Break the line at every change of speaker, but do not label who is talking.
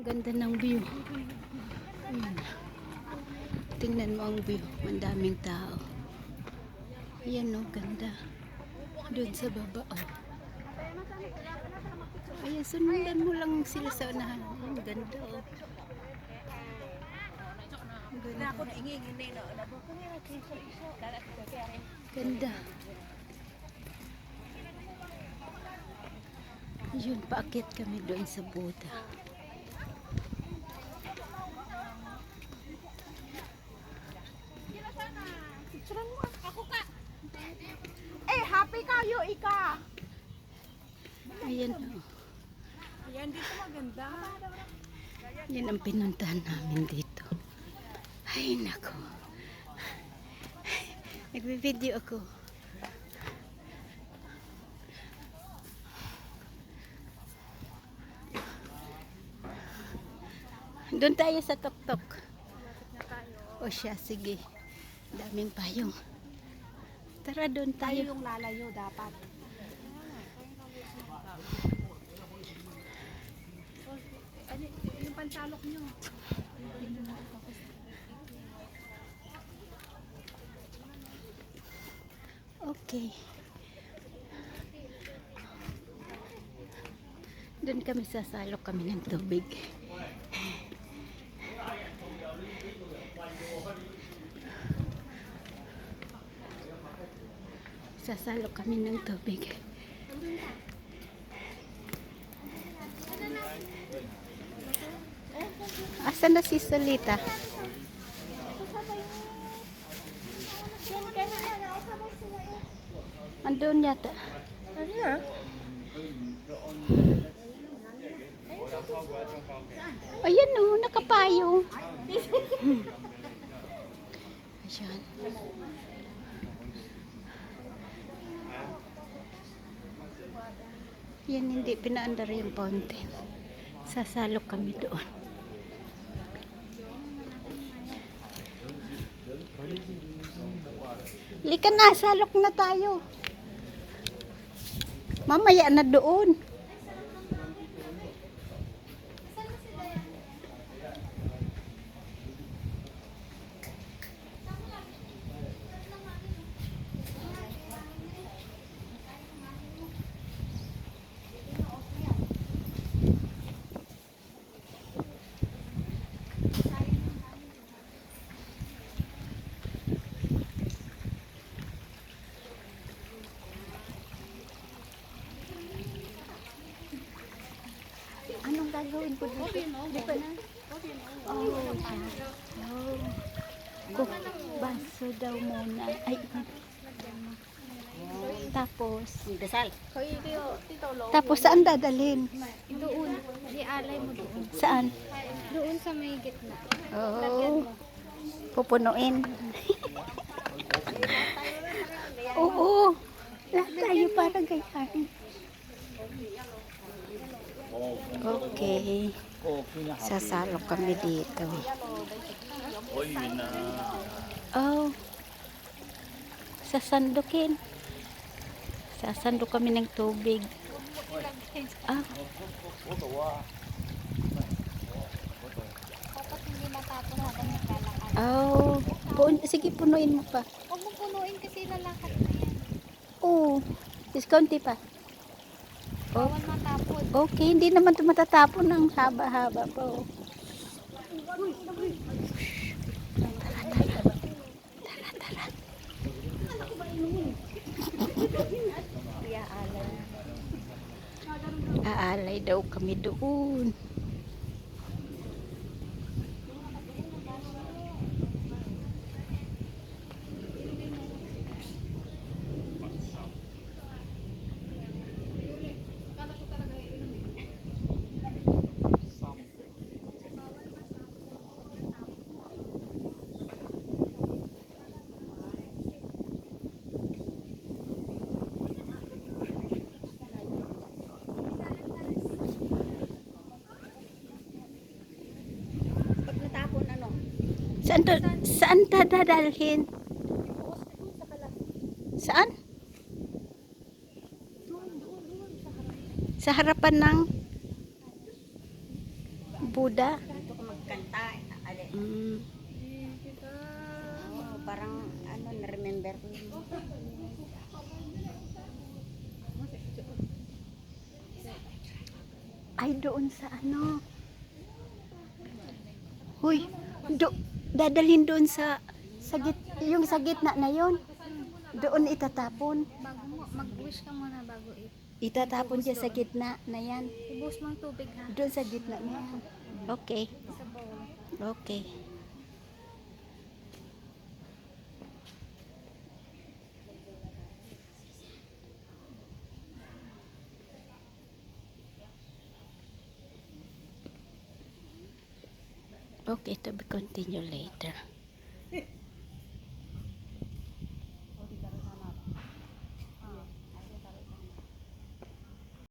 Ganda ng view. Ayan. Tingnan mo ang view. Ang daming tao. Ayan o, ganda. Doon sa baba o. Ayan, sundan mo lang sila sa unahan. Ayan, ganda o. Ganda. Yun, paakyat kami doon sa Buddha.
Happy kayo, Ika.
Ayan o.
Ayan, dito maganda.
Yan ang pinuntahan namin dito. Ay, nako. Nagbe-video ako. Doon tayo sa tok-tok. O siya, sige. Daming payong. Tara, doon
Tayo
tayo.
yung lalayo dapat. Ano, yung pantalok nyo.
Okay. Doon kami sasalok kami ng tubig. Sasalok kami ng tubig. Asan na si Solita? Andun yata. Ayan o, nakapayong. Ayan. Yan, hindi pinaandar yung fountain. Sasalok kami doon. Lika na, salok na tayo. Mamaya na doon. Anong gagawin ko dito? Di ba na? Oh, baso daw muna. Ay, tapos,
Dasal.
tapos saan dadalhin?
Doon. Ialay mo doon.
Saan?
Doon sa may gitna.
Oh, pupunuin. Oo, lahat tayo para ganyan. Okay. Sasalok kami dito. Oh. Sasandukin. Sasandok kami ng tubig. Ah.
Dapat hindi matapon habang naglalakad.
Oh. Sige, punuin mo pa.
Huwag mo punuin kasi lalakad na yan.
Oh. Discounti pa.
Bawal matapon.
Okay, hindi naman ito matatapon ng haba-haba po. Tara. Aalay daw kami doon. Saan dadalhin? Saan? Sa harapan ng Buddha?
Dito ko magkanta. Ali.
Mm.
Oo, parang ano, na-remember ko yun.
Ay, doon sa ano. Huy, dadalhin doon sa yung sa gitna na yon. Doon itatapon.
Bago mo, mag-wish ka muna bago
Itatapon siya sa gitna na yan.
Ibus mo ang tubig ha.
Doon sa gitna na yan. Okay.
Sa bowl.
Okay. Okay, to be continued later.